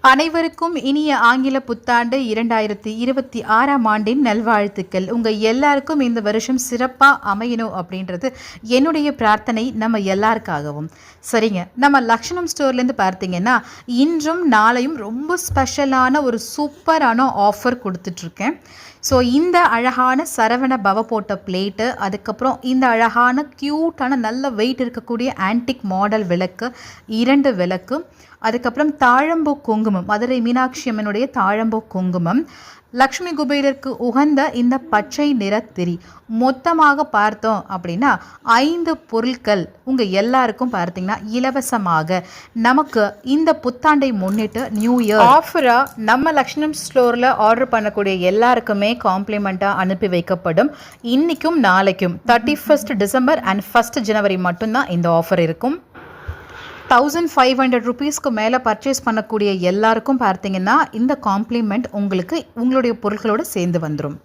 அனைவருக்கும் இனிய ஆங்கில புத்தாண்டு 2026ஆம் ஆண்டின் நல்வாழ்த்துக்கள். உங்கள் எல்லாருக்கும் இந்த வருஷம் சிறப்பாக அமையணும் அப்படின்றது என்னுடைய பிரார்த்தனை நம்ம எல்லாருக்காகவும். சரிங்க, நம்ம லக்ஷணம் ஸ்டோர்லேருந்து பார்த்தீங்கன்னா இன்றும் நாளையும் ரொம்ப ஸ்பெஷலான ஒரு சூப்பரான ஆஃபர் கொடுத்துட்ருக்கேன். ஸோ இந்த அழகான சரவண பவ போட்ட பிளேட்டு, அதுக்கப்புறம் இந்த அழகான க்யூட்டான நல்ல வெயிட் இருக்கக்கூடிய ஆன்டிக் மாடல் விளக்கு 2 விளக்கு, அதுக்கப்புறம் தாழம்பூ குங்குமம், மதுரை மீனாட்சி அம்மனுடைய தாழம்பூ குங்குமம், லக்ஷ்மி குபேரருக்கு உகந்த இந்த பச்சை நிறத்திரி, மொத்தமாக பார்த்தோம் அப்படின்னா 5 பொருட்கள் உங்கள் எல்லாருக்கும் பார்த்தீங்கன்னா இலவசமாக நமக்கு இந்த புத்தாண்டை முன்னிட்டு நியூ இயர் ஆஃபராக நம்ம லக்ஷ்மணம் ஸ்டோரில் ஆர்டர் பண்ணக்கூடிய எல்லாருக்குமே காம்ப்ளிமெண்ட்டாக அனுப்பி வைக்கப்படும். இன்றைக்கும் நாளைக்கும் 31 டிசம்பர் அண்ட் 1 ஜனவரி மட்டும்தான் இந்த ஆஃபர் இருக்கும். 1500 ருபீஸ்க்கு மேலே பர்ச்சேஸ் பண்ணக்கூடிய எல்லாருக்கும் பார்த்தீங்கன்னா இந்த காம்ப்ளிமெண்ட் உங்களுக்கு உங்களுடைய பொருட்களோடு சேர்ந்து வந்துடும்.